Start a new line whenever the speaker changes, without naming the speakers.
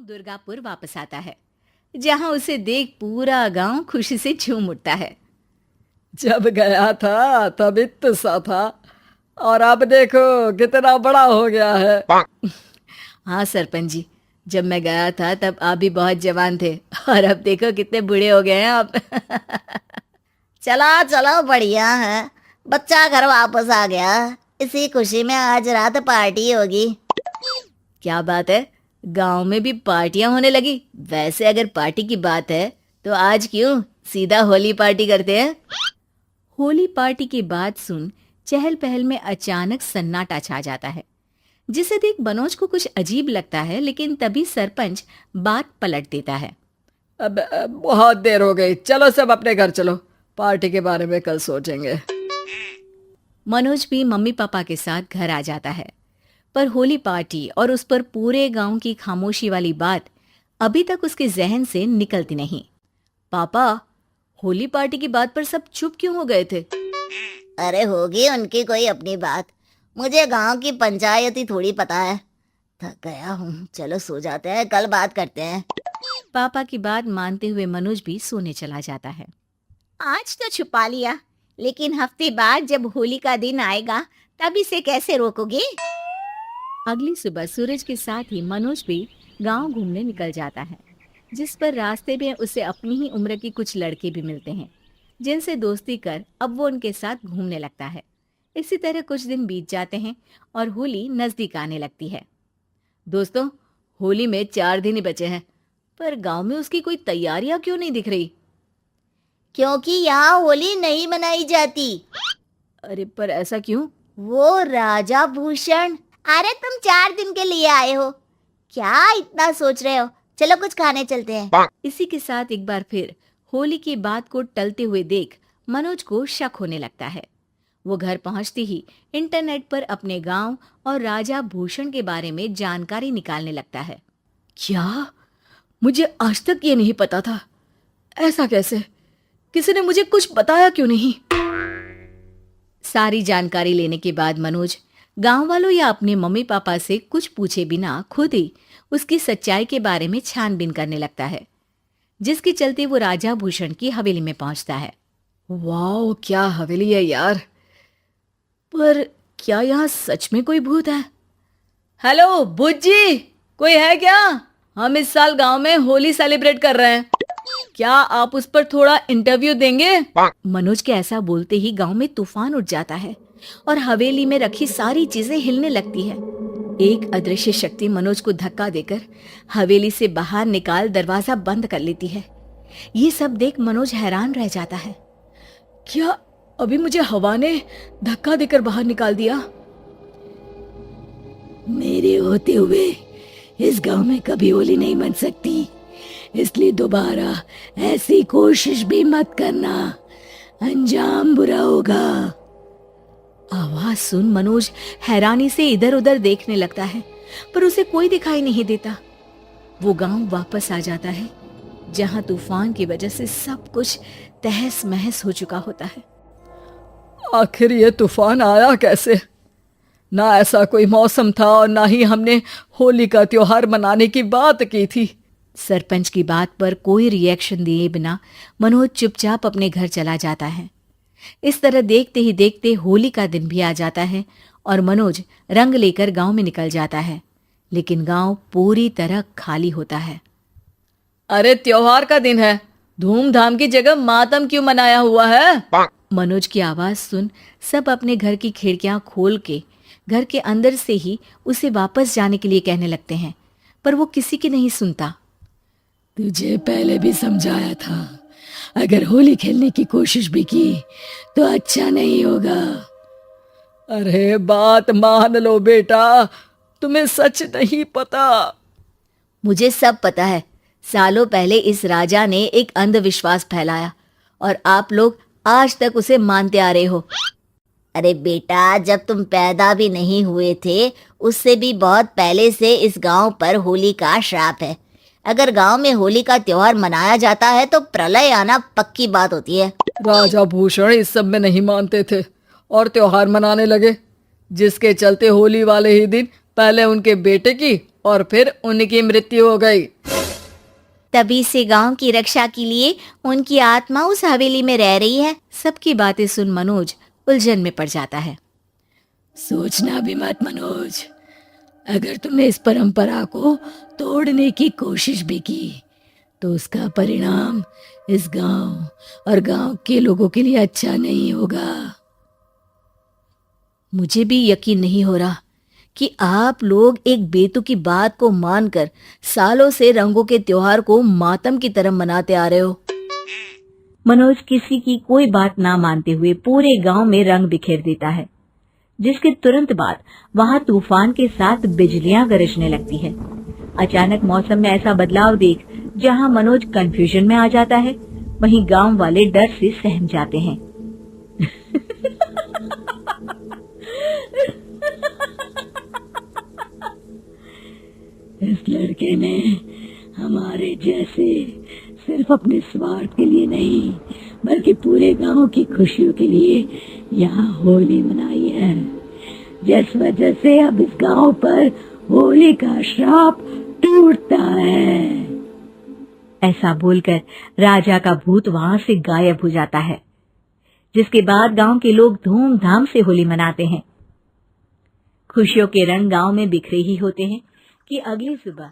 दुर्गापुर वापस आता है, जहां उसे देख पूरा गांव खुशी से झूम उठता है।
जब गया था तब इतना सा था और अब देखो कितना बड़ा हो गया है।
हाँ सरपंच जी, जब मैं गया था तब आप भी बहुत जवान थे और अब देखो कितने बूढ़े हो गए हैं आप।
चलो चलो, बढ़िया है। बच्चा घर वापस आ गया। इसी खुशी में आज रात पार्टी होगी।
क्या बात है, गांव में भी पार्टियां होने लगी। वैसे अगर पार्टी की बात है तो आज क्यों सीधा होली पार्टी करते हैं। होली पार्टी की बात सुन चहल पहल में अचानक सन्नाटा छा जाता है, जिसे देख मनोज को कुछ अजीब लगता है। लेकिन तभी सरपंच बात पलट देता है।
अब बहुत देर हो गई, चलो सब अपने घर चलो, पार्टी के बारे में कल सोचेंगे।
मनोज भी मम्मी पापा के साथ घर आ जाता है, पर होली पार्टी और उस पर पूरे गांव की खामोशी वाली बात अभी तक उसके जहन से निकलती नहीं। पापा, होली पार्टी की बात पर सब चुप क्यों हो गए थे?
अरे होगी उनकी कोई अपनी बात। मुझे गांव की पंचायत ही थोड़ी पता है। थक गया हूँ, चलो सो जाते हैं, कल बात करते हैं।
पापा की बात मानते हुए मनोज भी सोने चला जाता है।
आज तो छुपा लिया, लेकिन हफ्ते बाद जब होली का दिन आएगा तब इसे कैसे रोकोगे?
अगली सुबह सूरज के साथ ही मनोज भी गांव घूमने निकल जाता है, जिस पर रास्ते में उसे अपनी ही उम्र के कुछ लड़के भी मिलते हैं, जिनसे दोस्ती कर अब वो उनके साथ घूमने लगता है। इसी तरह कुछ दिन बीत जाते हैं और होली नजदीक आने लगती है। दोस्तों, होली में 4 दिन ही बचे हैं, पर गांव में उसकी कोई तैयारियां क्यों नहीं दिख रही?
क्योंकि यहाँ होली नहीं मनाई जाती।
अरे पर ऐसा क्यों?
वो राजा भूषण। अरे तुम 4 दिन के लिए आए हो, क्या इतना सोच रहे हो? चलो कुछ खाने चलते हैं।
इसी के साथ एक बार फिर होली की बात को टलते हुए देख मनोज को शक होने लगता है। वो घर पहुंचते ही इंटरनेट पर अपने गांव और राजा भूषण के बारे में जानकारी निकालने लगता है।
क्या? मुझे आज तक ये नहीं पता था। ऐसा कैसे? किसी ने मुझे कुछ बताया क्यों नहीं?
सारी जानकारी लेने के बाद मनोज गांव वालों या अपने मम्मी पापा से कुछ पूछे बिना खुद ही उसकी सच्चाई के बारे में छानबीन करने लगता है, जिसके चलते वो राजा भूषण की हवेली में पहुंचता है।
वाह, क्या हवेली है यार। पर क्या यहाँ सच में कोई भूत है? हेलो भूत जी, कोई है क्या? हम इस साल गांव में होली सेलिब्रेट कर रहे हैं, क्या आप उस पर थोड़ा इंटरव्यू देंगे?
मनोज के ऐसा बोलते ही गांव में तूफान उठ जाता है और हवेली में रखी सारी चीजें हिलने लगती है। एक अदृश्य शक्ति मनोज को धक्का देकर हवेली से बाहर निकाल दरवाजा बंद कर लेती है। ये सब देख मनोज हैरान रह जाता है।
क्या अभी मुझे हवा ने धक्का देकर बाहर निकाल दिया?
मेरे होते हुए इस गांव में कभी होली नहीं मन सकती, इसलिए दोबारा ऐसी कोशिश भी मत करना, अंजाम बुरा होगा।
आवाज सुन मनोज हैरानी से इधर उधर देखने लगता है, पर उसे कोई दिखाई नहीं देता। वो गांव वापस आ जाता है, जहां तूफान की वजह से सब कुछ तहस महस हो चुका होता है।
आखिर ये तूफान आया कैसे? ना ऐसा कोई मौसम था और ना ही हमने होली का त्योहार मनाने की बात की थी।
सरपंच की बात पर कोई रिएक्शन दिए बिना मनोज चुपचाप अपने घर चला जाता है। इस तरह देखते ही देखते होली का दिन भी आ जाता है और मनोज रंग लेकर गांव में निकल जाता है, लेकिन गांव पूरी तरह खाली होता है।
अरे त्योहार का दिन है, धूमधाम की जगह मातम क्यों मनाया हुआ है?
मनोज की आवाज सुन सब अपने घर की खिड़कियां खोल के घर के अंदर से ही उसे वापस जाने के लिए कहने लगते हैं, पर वो किसी की नहीं सुनता।
तुझे पहले भी समझाया था, अगर होली खेलने की कोशिश भी की तो अच्छा नहीं होगा।
अरे बात मान लो बेटा, तुम्हें सच नहीं पता।
मुझे सब पता है। सालों पहले इस राजा ने एक अंधविश्वास फैलाया और आप लोग आज तक उसे मानते आ रहे हो।
अरे बेटा, जब तुम पैदा भी नहीं हुए थे उससे भी बहुत पहले से इस गांव पर होली का श्राप है। अगर गांव में होली का त्योहार मनाया जाता है तो प्रलय आना पक्की बात होती है।
राजा भूषण इस सब में नहीं मानते थे और त्योहार मनाने लगे, जिसके चलते होली वाले ही दिन पहले उनके बेटे की और फिर उनकी मृत्यु हो गई।
तभी से गांव की रक्षा के लिए उनकी आत्मा उस हवेली में रह रही है।
सबकी बातें सुन मनोज उलझन में पड़ जाता है।
सोचना भी मत मनोज, अगर तुमने इस परंपरा को तोड़ने की कोशिश भी की तो उसका परिणाम इस गांव और गांव के लोगों के लिए अच्छा नहीं होगा।
मुझे भी यकीन नहीं हो रहा कि आप लोग एक बेतुकी बात को मानकर सालों से रंगों के त्योहार को मातम की तरह मनाते आ रहे हो। मनोज किसी की कोई बात ना मानते हुए पूरे गांव में रंग बिखेर देता है, जिसके तुरंत बाद वहां तूफान के साथ बिजलियां गरजने लगती है। अचानक मौसम में ऐसा बदलाव देख जहां मनोज कंफ्यूजन में आ जाता है, वहीं गांव वाले डर से सहम जाते हैं।
इस लड़के ने हमारे जैसे सिर्फ अपने स्वार्थ के लिए नहीं बल्कि पूरे गांव की खुशियों के लिए यहाँ होली मनाई है, जिस वजह से अब इस गांव पर होली का श्राप टूटता है।
ऐसा बोलकर राजा का भूत वहां से गायब हो जाता है, जिसके बाद गांव के लोग धूमधाम से होली मनाते हैं। खुशियों के रंग गांव में बिखरे ही होते हैं कि अगली सुबह